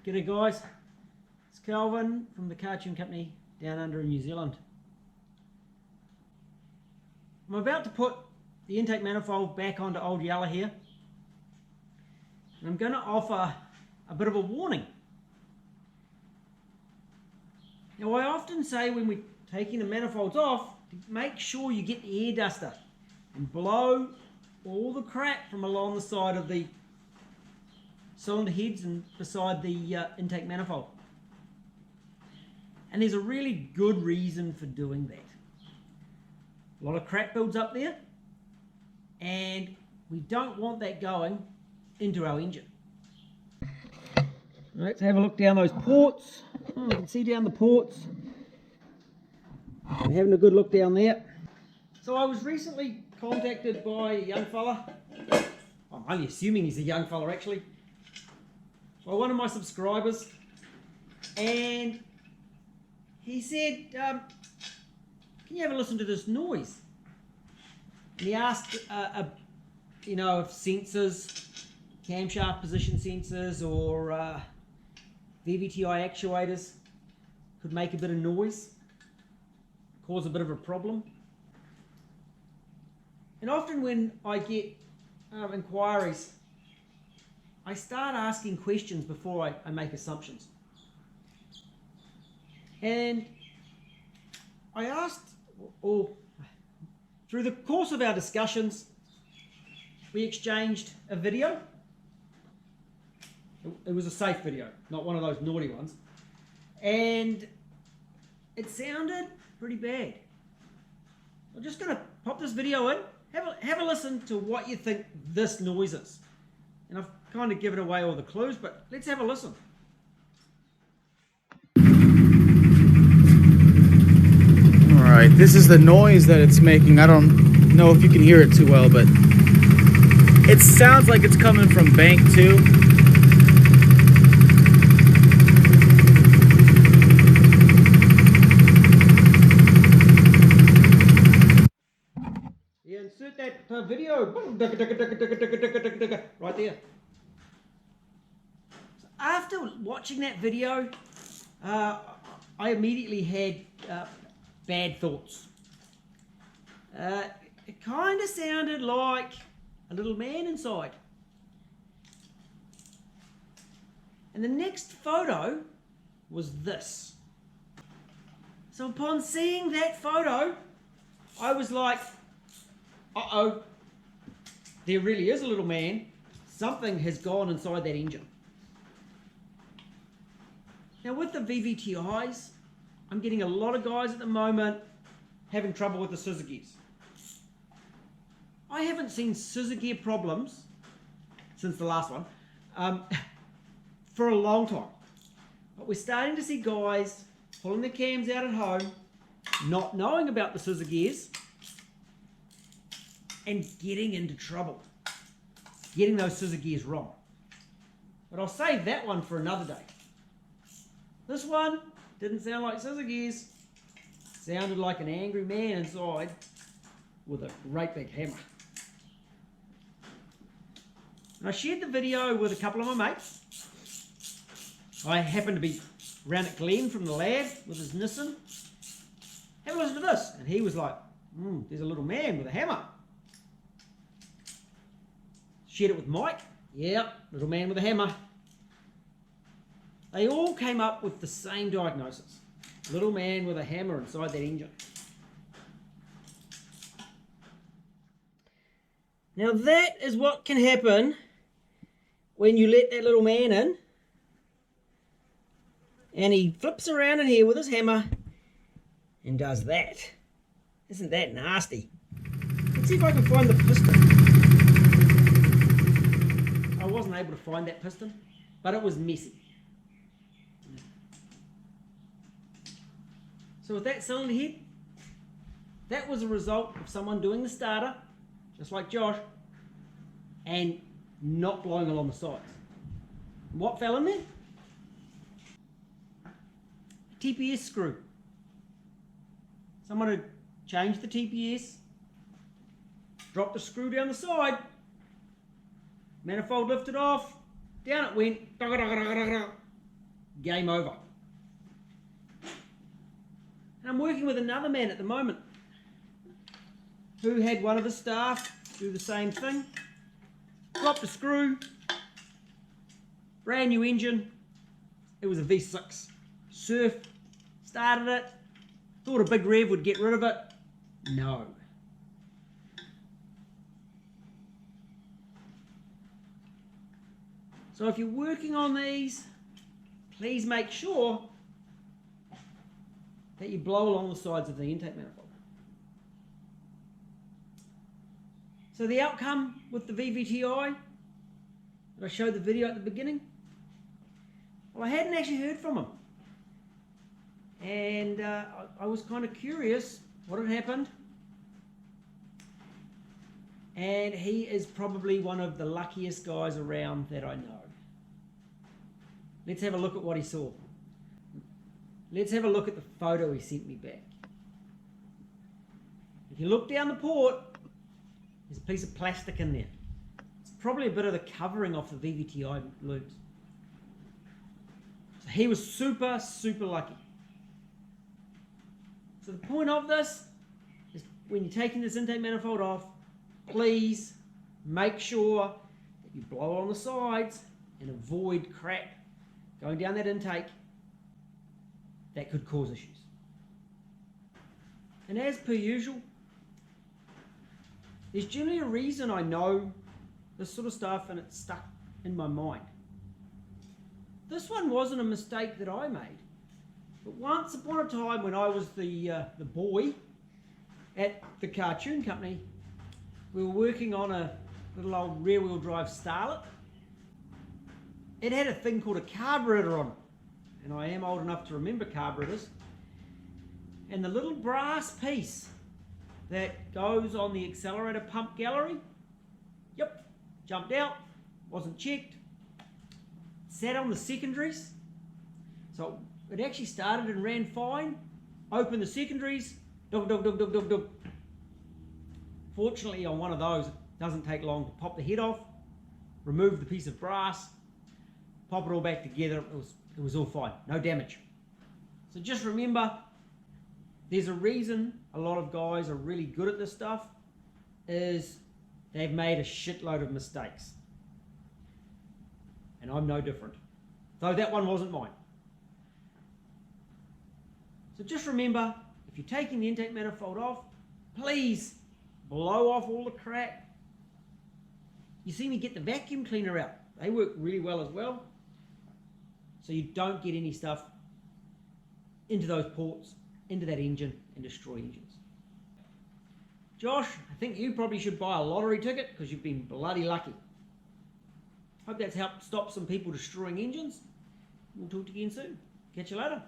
G'day guys, it's Calvin from the Cartoon Company down under in New Zealand. I'm about to put the intake manifold back onto old Yalla here, and I'm going to offer a bit of a warning. Now I often say when we're taking the manifolds off, to make sure you get the air duster and blow all the crap from along the side of the cylinder heads and beside the intake manifold. And there's a really good reason for doing that. A lot of crap builds up there, and we don't want that going into our engine. Let's have a look down those ports. Oh, you can see down the ports. I'm having a good look down there. So I was recently contacted by a young fella. I'm only assuming he's a young fella actually. By one of my subscribers, and he said, can you have a listen to this noise? And he asked, if sensors, camshaft position sensors or VVTI actuators could make a bit of noise, cause a bit of a problem. And often when I get inquiries, I start asking questions before I make assumptions. And I asked, or through the course of our discussions, we exchanged a video. It was a safe video, not one of those naughty ones. And it sounded pretty bad. I'm just going to pop this video in, have a listen to what you think this noise is. And I've kind of given away all the clues, but let's have a listen. Alright, this is the noise that it's making. I don't know if you can hear it too well, but it sounds like it's coming from bank 2. Yeah, insert that video right there. So after watching that video, I immediately had bad thoughts. It kind of sounded like a little man inside. And the next photo was this. So upon seeing that photo, I was like, uh-oh, there really is a little man. Something has gone inside that engine. Now with the VVTIs, I'm getting a lot of guys at the moment having trouble with the scissor gears. I haven't seen scissor gear problems since the last one for a long time. But we're starting to see guys pulling their cams out at home, not knowing about the scissor gears, and getting into trouble, getting those scissor gears wrong. But I'll save that one for another day. This one didn't sound like scissor gears, sounded like an angry man inside with a great big hammer. And I shared the video with a couple of my mates. I happened to be round at Glenn from the lab with his Nissan. Have a listen to this. And he was like, there's a little man with a hammer. Shared it with Mike. Yep, little man with a hammer. They all came up with the same diagnosis. Little man with a hammer inside that engine. Now that is what can happen when you let that little man in and he flips around in here with his hammer and does that. Isn't that nasty? Let's see if I can find the piston. I wasn't able to find that piston, but it was messy. So with that cylinder head, that was a result of someone doing the starter, just like Josh, and not blowing along the sides. And what fell in there? A TPS screw. Someone had changed the TPS, dropped the screw down the side, manifold lifted off, down it went, game over. And I'm working with another man at the moment who had one of his staff do the same thing. Dropped a screw, brand new engine. It was a V6. Surf, started it, thought a big rev would get rid of it. No. So if you're working on these, please make sure that you blow along the sides of the intake manifold. So the outcome with the VVTi that I showed the video at the beginning, well, I hadn't actually heard from him. And I was kind of curious what had happened. And he is probably one of the luckiest guys around that I know. Let's have a look at what he saw. Let's have a look at the photo he sent me back. If you look down the port, there's a piece of plastic in there. It's probably a bit of the covering off the VVTi loops. So he was super, super lucky. So the point of this is when you're taking this intake manifold off, please make sure that you blow on the sides and avoid crap going down that intake that could cause issues. And as per usual, there's generally a reason I know this sort of stuff and it's stuck in my mind. This one wasn't a mistake that I made, but once upon a time when I was the boy at the cartoon company, we were working on a little old rear-wheel drive Starlet. It had a thing called a carburetor on it, and I am old enough to remember carburetors. And the little brass piece that goes on the accelerator pump gallery, yep, jumped out, wasn't checked, sat on the secondaries. So it actually started and ran fine, opened the secondaries, dug, dug, dug, dug, dug, dug. Fortunately on one of those, it doesn't take long to pop the head off, remove the piece of brass, pop it all back together, it was all fine, no damage. So just remember, there's a reason a lot of guys are really good at this stuff, is they've made a shitload of mistakes. And I'm no different. Though that one wasn't mine. So just remember, if you're taking the intake manifold off, please blow off all the crap. You see me get the vacuum cleaner out. They work really well as well. So you don't get any stuff into those ports, into that engine, and destroy engines. Josh, I think you probably should buy a lottery ticket because you've been bloody lucky. Hope that's helped stop some people destroying engines. We'll talk to you again soon. Catch you later.